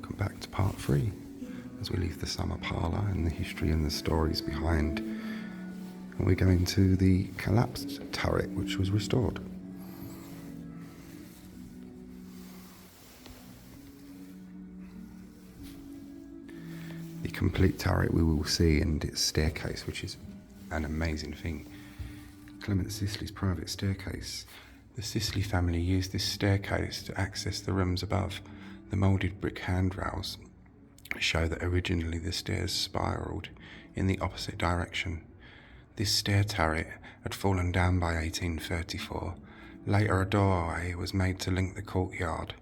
welcome back to part 3 as we leave the Summer Parlour and the history and the stories behind, and we're going to the collapsed turret which was restored. The complete turret we will see, and its staircase, which is an amazing thing. Clement Sisley's private staircase. The Sisley family used this staircase to access the rooms above. The moulded brick handrails show that originally the stairs spiralled in the opposite direction. This stair turret had fallen down by 1834. Later a doorway was made to link the courtyard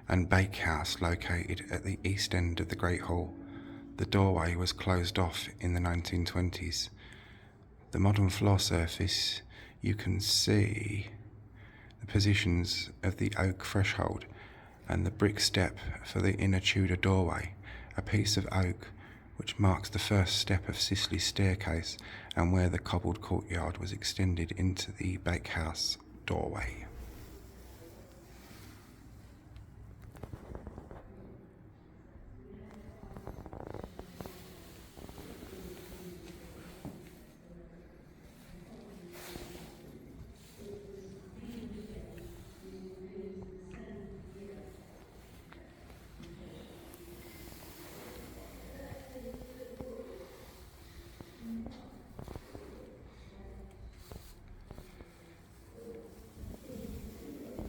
and bakehouse located at the east end of the Great Hall. The doorway was closed off in the 1920s. The modern floor surface, you can see the positions of the oak threshold and the brick step for the inner Tudor doorway, a piece of oak which marks the first step of Sisley's staircase and where the cobbled courtyard was extended into the bakehouse doorway.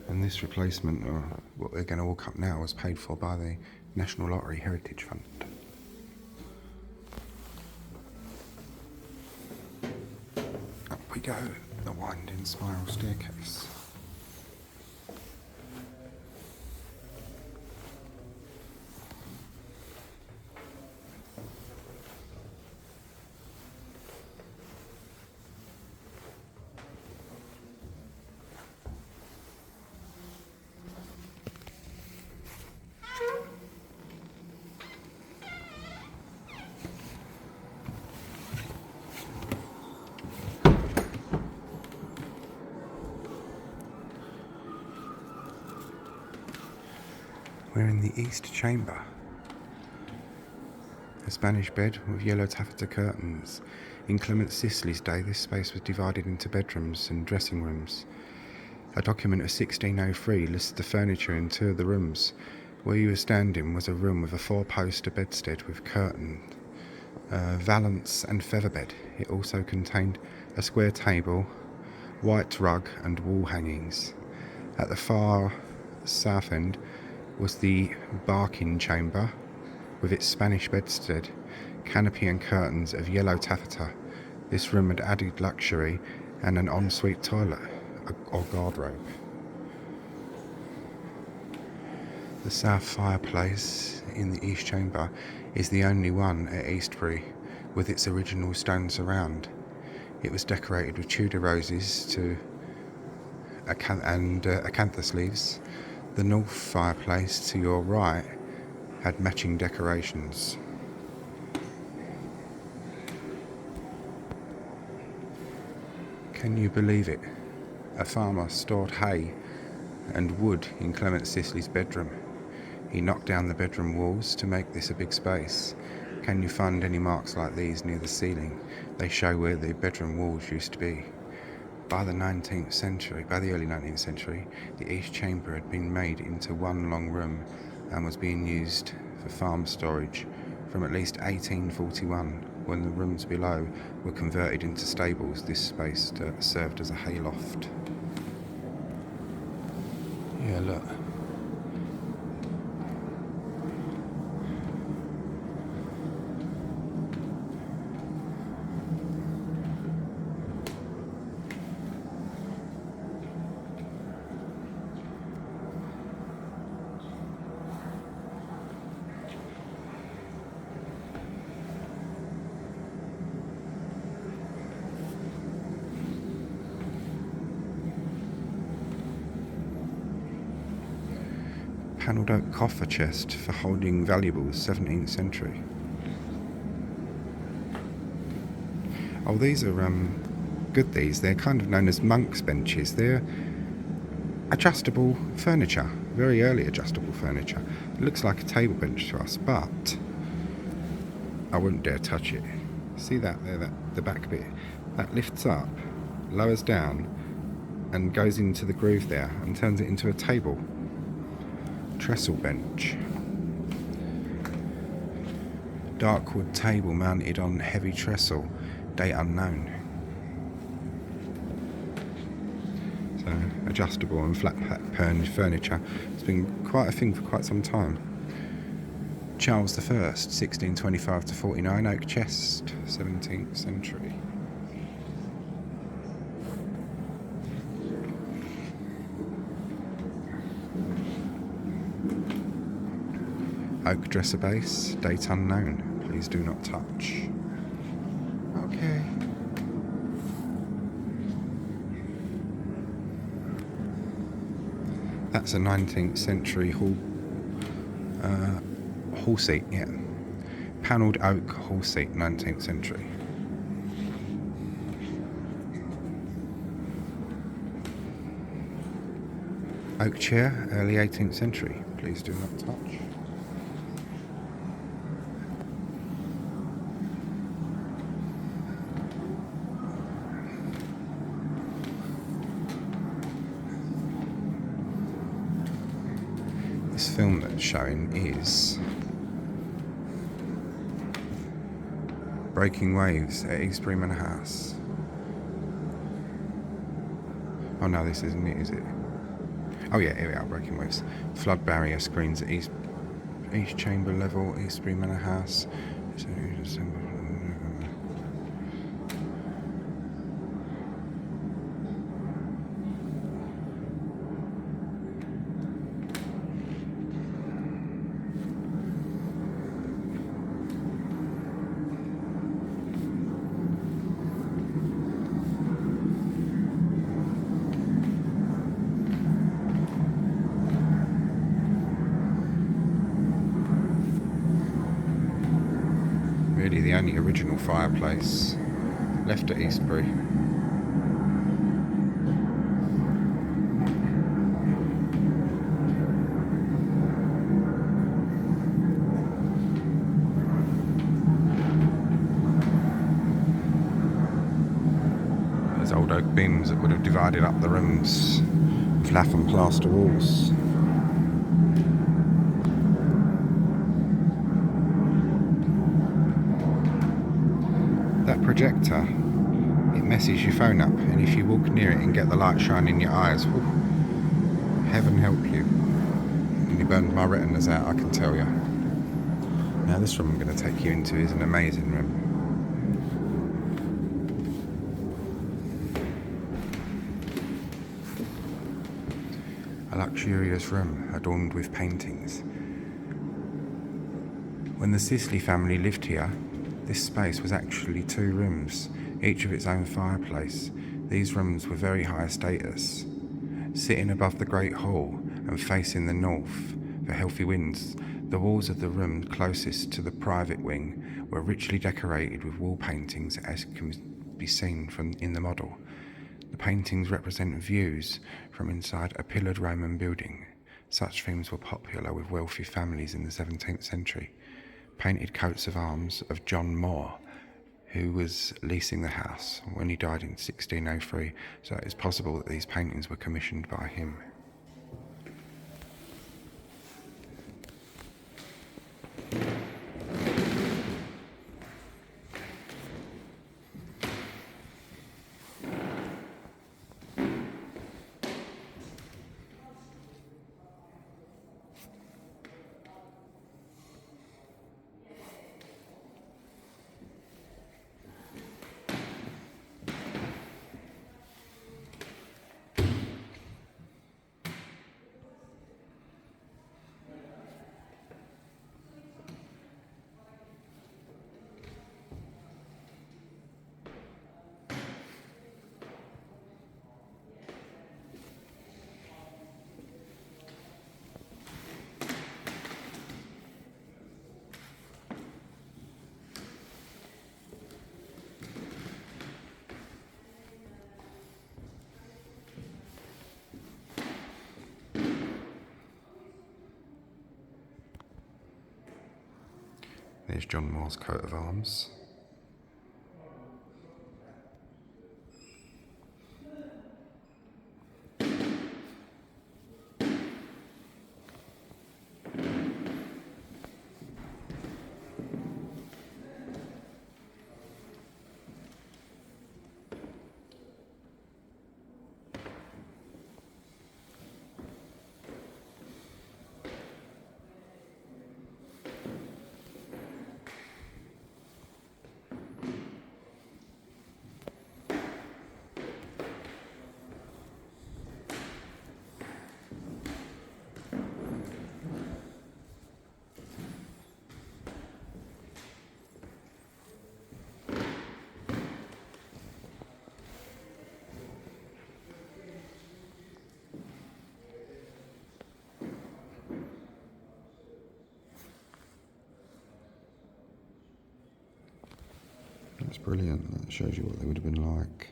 And this replacement, or what we're going to walk up now, was paid for by the National Lottery Heritage Fund. Up we go, the winding spiral staircase. We're in the east chamber. A Spanish bed with yellow taffeta curtains. In Clement Sisley's day, this space was divided into bedrooms and dressing rooms. A document of 1603 lists the furniture in 2 of the rooms. Where you were standing was a room with a 4-poster bedstead with curtain, valance and featherbed. It also contained a square table, white rug and wall hangings. At the far south end was the barking chamber with its Spanish bedstead, canopy and curtains of yellow taffeta. This room had added luxury and an ensuite toilet or garderobe. The south fireplace in the east chamber is the only one at Eastbury with its original stone surround. It was decorated with Tudor roses and acanthus leaves. The north fireplace to your right had matching decorations. Can you believe it? A farmer stored hay and wood in Clement Sisley's bedroom. He knocked down the bedroom walls to make this a big space. Can you find any marks like these near the ceiling? They show where the bedroom walls used to be. By the early 19th century, the east chamber had been made into one long room and was being used for farm storage from at least 1841, when the rooms below were converted into stables. This space served as a hayloft. Yeah, look. Panelled oak coffer chest for holding valuables, 17th century. Oh, these are good. They're kind of known as monks' benches. They're adjustable furniture, very early adjustable furniture. It looks like a table bench to us, but I wouldn't dare touch it. See that there, the back bit? That lifts up, lowers down, and goes into the groove there and turns it into a table. Trestle bench. Dark wood table mounted on heavy trestle. Date unknown. So adjustable and flat pack furniture. It's been quite a thing for quite some time. Charles I, 1625 to 49, oak chest, 17th century. Oak dresser base, date unknown. Please do not touch. Okay. That's a 19th century hall seat, yeah. Panelled oak hall seat, 19th century. Oak chair, early 18th century. Please do not touch. This film that's showing is Breaking Waves at Eastbury Manor House. Oh no, this isn't it, is it? Oh yeah, here we are, Breaking Waves. Flood barrier screens at East Chamber level, Eastbury Manor House. Really the only original fireplace left at Eastbury. There's old oak beams that would have divided up the rooms with lath and plaster walls. That projector, it messes your phone up, and if you walk near it and get the light shining in your eyes, whew, heaven help you. And you burned my retinas out, I can tell you. Now this room I'm going to take you into is an amazing room. A luxurious room adorned with paintings. When the Sisley family lived here, this space was actually 2 rooms, each with its own fireplace. These rooms were very high status. Sitting above the Great Hall and facing the north for healthy winds, the walls of the room closest to the private wing were richly decorated with wall paintings, as can be seen from in the model. The paintings represent views from inside a pillared Roman building. Such themes were popular with wealthy families in the 17th century. Painted coats of arms of John Moore, who was leasing the house when he died in 1603, so it's possible that these paintings were commissioned by him. There's John Moore's coat of arms. That's brilliant. That shows you what they would have been like.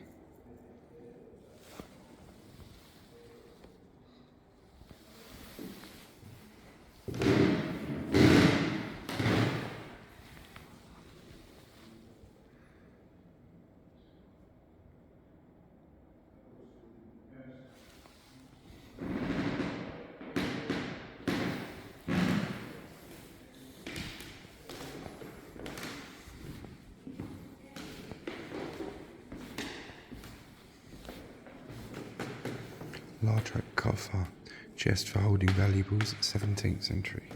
Large oak coffer, chest for holding valuables, 17th century.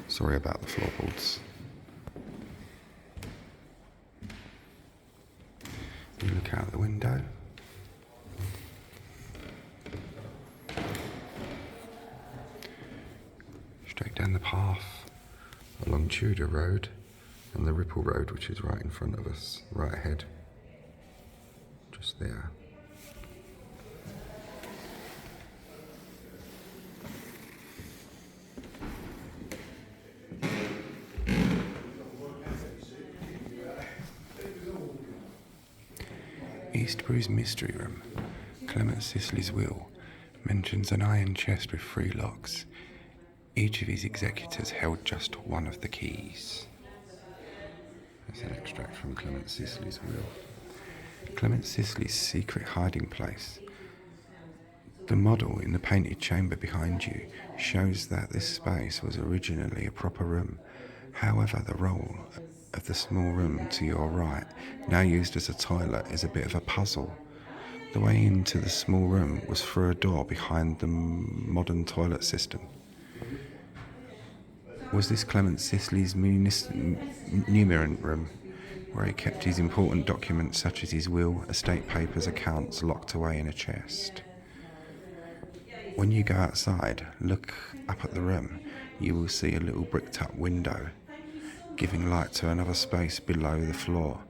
Sorry about the floorboards. You look out the window. Straight down the path along Tudor Road and the Ripple Road, which is right in front of us, right ahead, just there. Eastbury's mystery room. Clement Sisley's will mentions an iron chest with 3 locks. Each of his executors held just one of the keys. That's an extract from Clement Sisley's will. Clement Sisley's secret hiding place. The model in the painted chamber behind you shows that this space was originally a proper room. However, the role of the small room to your right, now used as a toilet, is a bit of a puzzle. The way into the small room was through a door behind the modern toilet system. Was this Clement Sisley's numerant room, where he kept his important documents such as his will, estate papers, accounts, locked away in a chest? When you go outside, look up at the room, you will see a little bricked up window, giving light to another space below the floor.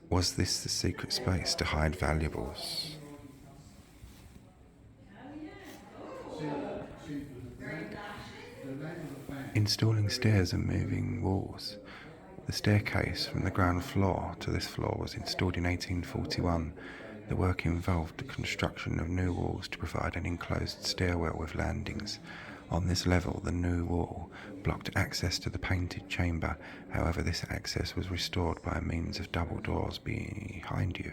Was this the secret space to hide valuables? Installing stairs and moving walls. The staircase from the ground floor to this floor was installed in 1841. The work involved the construction of new walls to provide an enclosed stairwell with landings. On this level, the new wall blocked access to the painted chamber. However, this access was restored by means of double doors behind you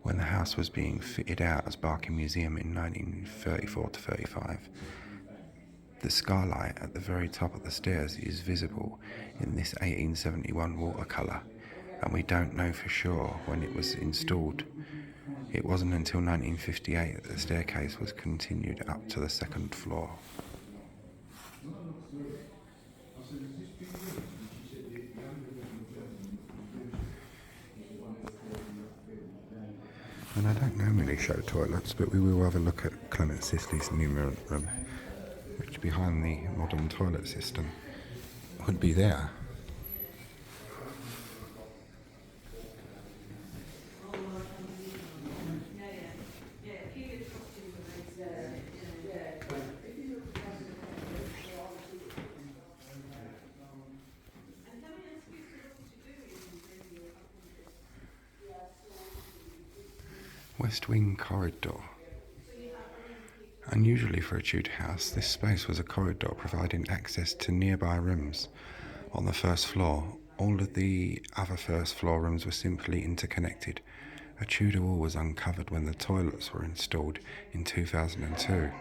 when the house was being fitted out as Barking Museum in 1934 to 35. The skylight at the very top of the stairs is visible in this 1871 watercolour, and we don't know for sure when it was installed. It wasn't until 1958 that the staircase was continued up to the 2nd floor. And I don't normally show toilets, but we will have a look at Clement Sisley's numerant room, which behind the modern toilet system would be there. West Wing Corridor. Unusually for a Tudor house, this space was a corridor providing access to nearby rooms. On the first floor, all of the other first floor rooms were simply interconnected. A Tudor wall was uncovered when the toilets were installed in 2002.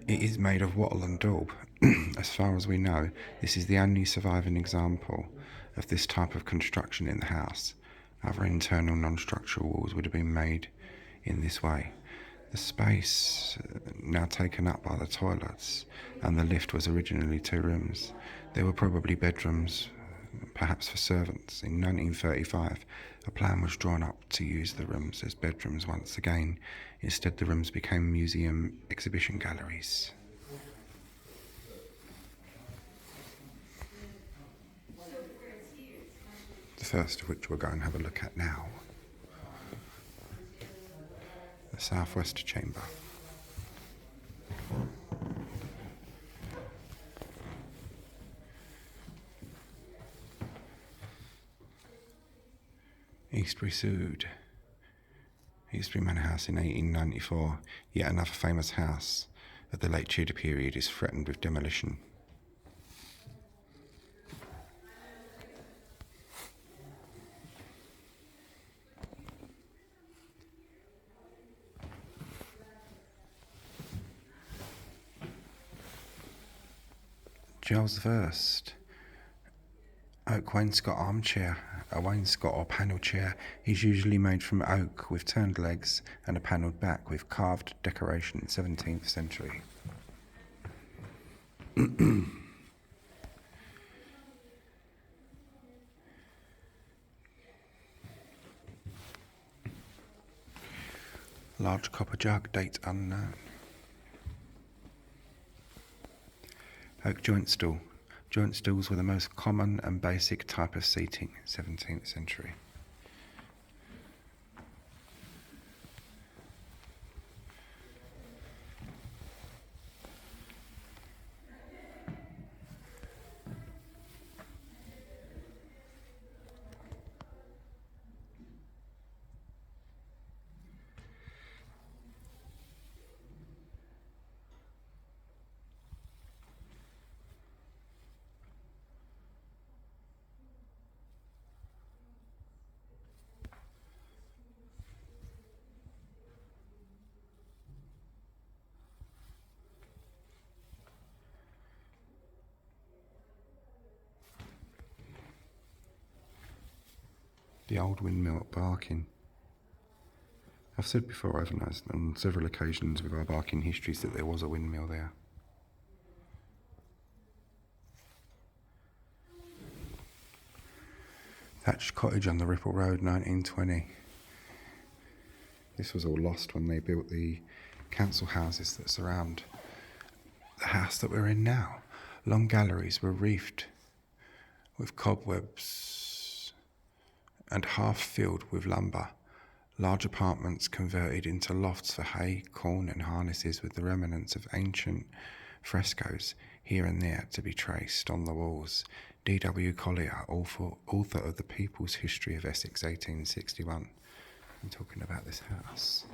It is made of wattle and daub. As far as we know, this is the only surviving example of this type of construction in the house. Other internal non-structural walls would have been made in this way. The space now taken up by the toilets and the lift was originally 2 rooms. There were probably bedrooms, perhaps for servants. In 1935, a plan was drawn up to use the rooms as bedrooms once again. Instead, the rooms became museum exhibition galleries. The first of which we'll go and have a look at now. The southwest chamber. Eastbury sued. Eastbury Manor House in 1894, yet another famous house of the late Tudor period, is threatened with demolition. Charles I. Oak wainscot armchair. A wainscot or panel chair is usually made from oak with turned legs and a panelled back with carved decoration, 17th century. Large copper jug, date unknown. Oak joint stool. Joint stools were the most common and basic type of seating, 17th century. The old windmill at Barking. I've said before, haven't I, on several occasions with our Barking histories, that there was a windmill there. Thatched cottage on the Ripple Road, 1920. This was all lost when they built the council houses that surround the house that we're in now. Long galleries were reefed with cobwebs and half filled with lumber. Large apartments converted into lofts for hay, corn and harnesses, with the remnants of ancient frescoes here and there to be traced on the walls. D.W. Collier, author of The People's History of Essex, 1861. I'm talking about this house.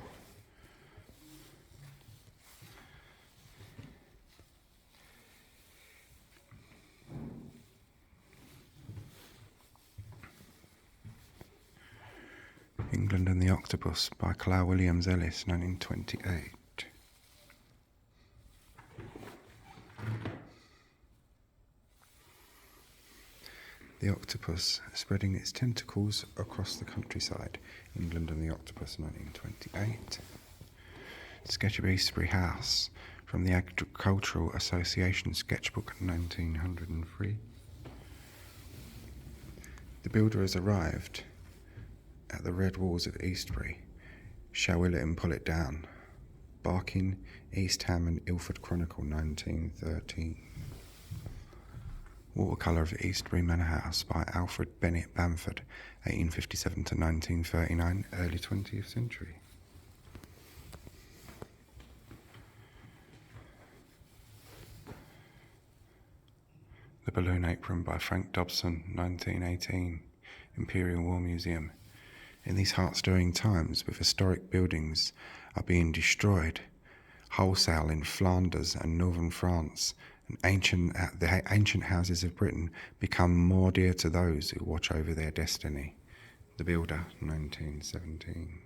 England and the Octopus by Claire Williams Ellis, 1928. The Octopus, spreading its tentacles across the countryside. England and the Octopus, 1928. Sketch of Eastbury House from the Agricultural Association Sketchbook, 1903. The builder has arrived at the red walls of Eastbury. Shall we let him pull it down? Barking, East Ham and Ilford Chronicle, 1913. Watercolour of Eastbury Manor House by Alfred Bennett Bamford, 1857 to 1939, early 20th century. The Balloon Apron by Frank Dobson, 1918, Imperial War Museum. In these heart-stirring times, with historic buildings are being destroyed, wholesale in Flanders and northern France, and the ancient houses of Britain become more dear to those who watch over their destiny. The Builder, 1917.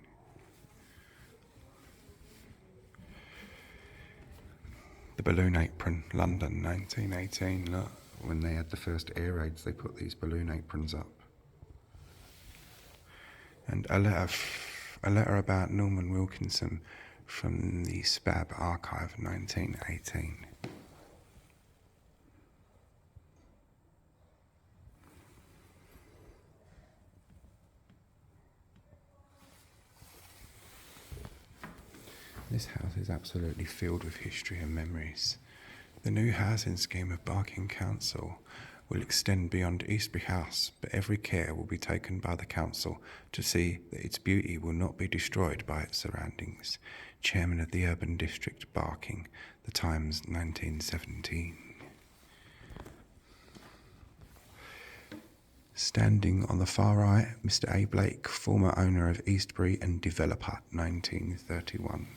The Balloon Apron, London, 1918. Look, when they had the first air raids, they put these balloon aprons up. And a letter about Norman Wilkinson from the Spab Archive, 1918. This house is absolutely filled with history and memories. The new housing scheme of Barking Council will extend beyond Eastbury House, but every care will be taken by the council to see that its beauty will not be destroyed by its surroundings. Chairman of the Urban District, Barking, The Times, 1917. Standing on the far right, Mr. A. Blake, former owner of Eastbury and developer, 1931.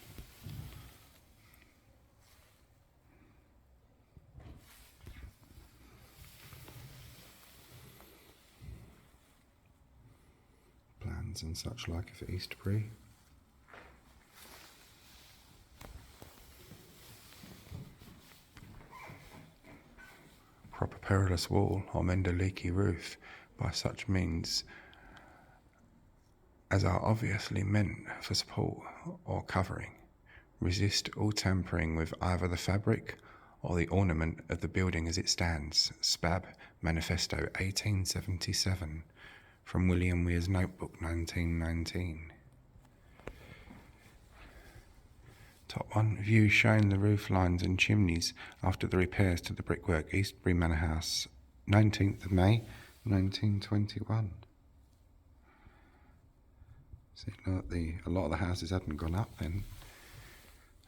Plans and such like for Eastbury. Proper perilous wall or mend a leaky roof by such means as are obviously meant for support or covering. Resist all tampering with either the fabric or the ornament of the building as it stands. Spab Manifesto, 1877. From William Weir's Notebook, 1919. Top one, view showing the roof lines and chimneys after the repairs to the brickwork, Eastbury Manor House, 19th of May, 1921. See, look, a lot of the houses hadn't gone up then.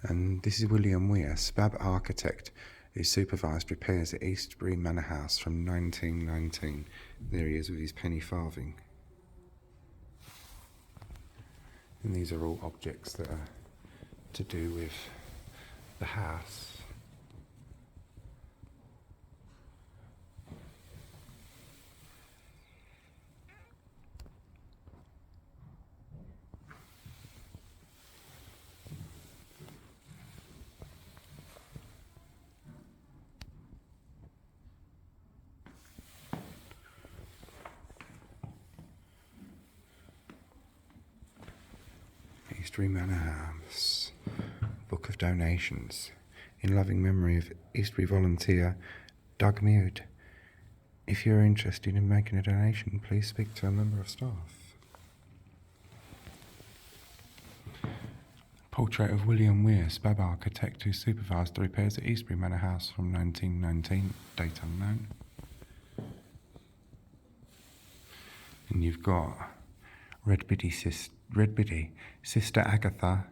And this is William Weir, Spab architect, who supervised repairs at Eastbury Manor House from 1919. There he is with his penny farthing. And these are all objects that are to do with the house. Eastbury Manor House, Book of Donations, in loving memory of Eastbury volunteer Doug Mute. If you're interested in making a donation, please speak to a member of staff. Portrait of William Weir, Spab architect who supervised the repairs at Eastbury Manor House from 1919, date unknown. And you've got Red Biddy, Sister Agatha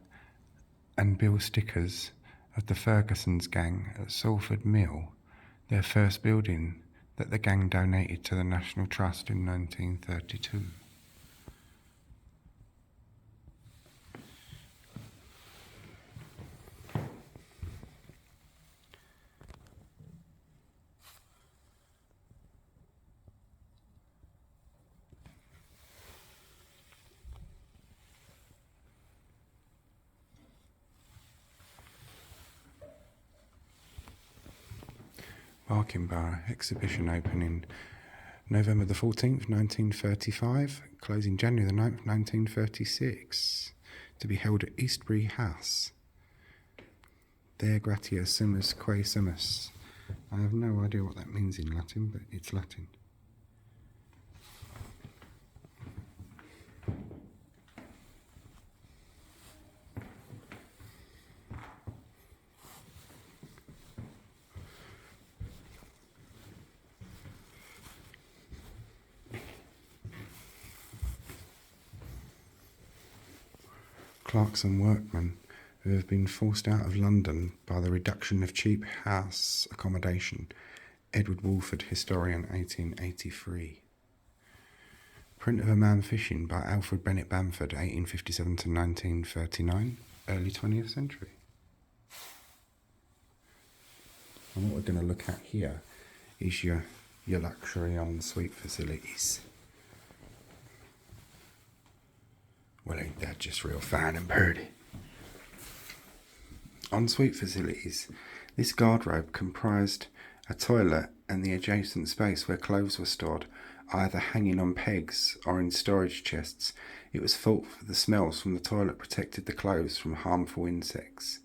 and Bill Stickers of the Ferguson's gang at Salford Mill, their first building that the gang donated to the National Trust in 1932. Barking Bar exhibition opening November the 14th, 1935, closing January the 9th, 1936, to be held at Eastbury House. There gratia sumus quae sumus. I have no idea what that means in Latin, but it's Latin. Clerks and workmen who have been forced out of London by the reduction of cheap house accommodation. Edward Wolford, historian, 1883. Print of a Man Fishing by Alfred Bennett Bamford, 1857 to 1939, early 20th century. And what we're going to look at here is your luxury ensuite facilities. Well, ain't that just real fine and purty? Ensuite facilities. This garderobe comprised a toilet and the adjacent space where clothes were stored, either hanging on pegs or in storage chests. It was thought the smells from the toilet protected the clothes from harmful insects.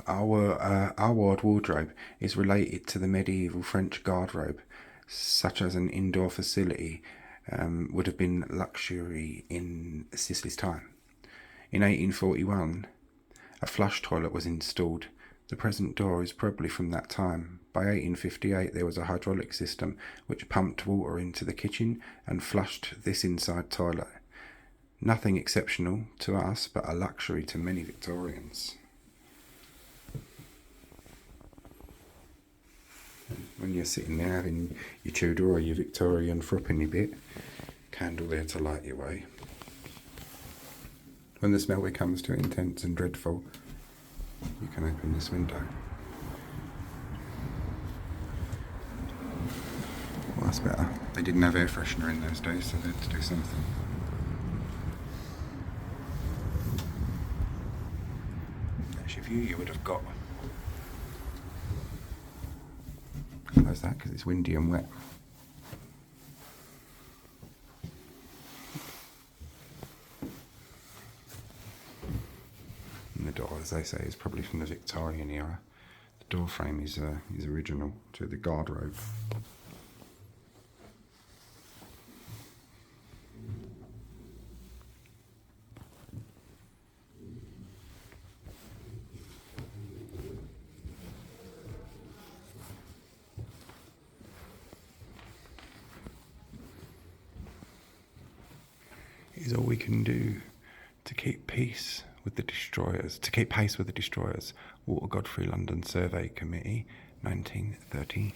Our wardrobe is related to the medieval French garderobe, such as an indoor facility would have been luxury in Sisley's time. In 1841, a flush toilet was installed. The present door is probably from that time. By 1858, there was a hydraulic system which pumped water into the kitchen and flushed this inside toilet. Nothing exceptional to us, but a luxury to many Victorians. When you're sitting there having your Tudor or your Victorian threepenny bit, candle there to light your way. When the smell becomes too intense and dreadful, you can open this window. Well, that's better. They didn't have air freshener in those days, so they had to do something. That's your view you would have got. Close that because it's windy and wet. And the door, as they say, is probably from the Victorian era. The door frame is original to the garderobe. Is all we can do to keep pace with the destroyers. Walter Godfrey London Survey Committee, 1913.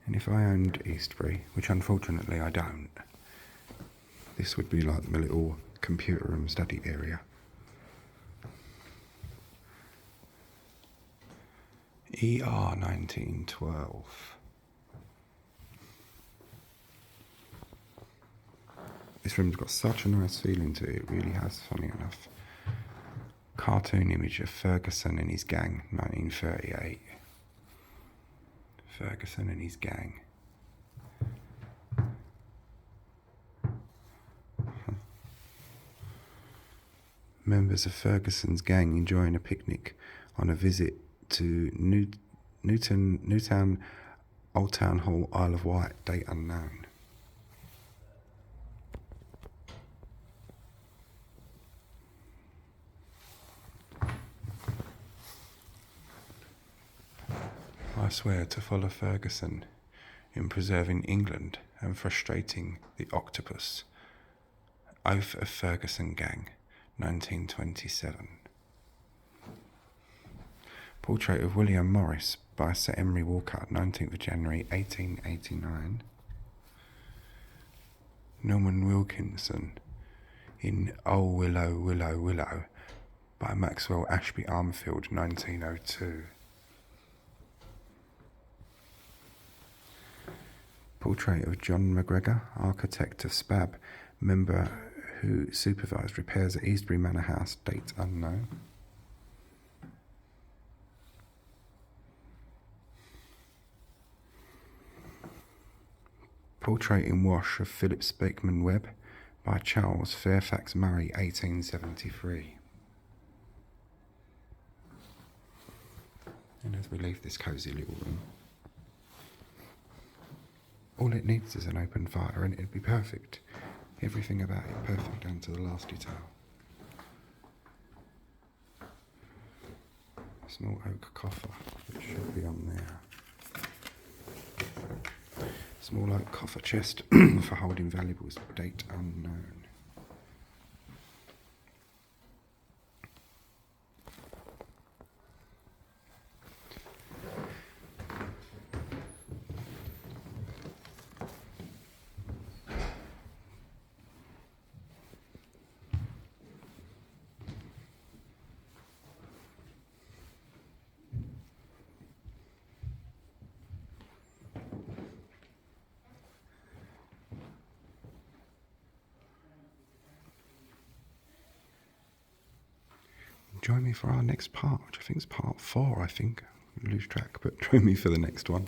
And if I owned Eastbury, which unfortunately I don't, this would be like my little computer room study area. ER 1912. This room's got such a nice feeling to it, it really has, funny enough. Cartoon image of Ferguson and his gang, 1938. Ferguson and his gang. Members of Ferguson's gang enjoying a picnic on a visit to Newtown Old Town Hall, Isle of Wight, date unknown. I swear to follow Ferguson in preserving England and frustrating the octopus. Oath of Ferguson Gang, 1927. Portrait of William Morris by Sir Emery Walcott, 19th of January 1889. Norman Wilkinson in Oh Willow, Willow, Willow by Maxwell Ashby Armfield, 1902. Portrait of John McGregor, architect of Spab, member who supervised repairs at Eastbury Manor House, date unknown. Portrait in wash of Philip Spakeman Webb by Charles Fairfax Murray, 1873. And as we leave this cosy little room, all it needs is an open fire and it'd be perfect. Everything about it perfect down to the last detail. Small oak coffer, which should be on there. Small oak coffer chest for holding valuables, date unknown. Join me for our next part, which I think is part 4, I lose track, but join me for the next one.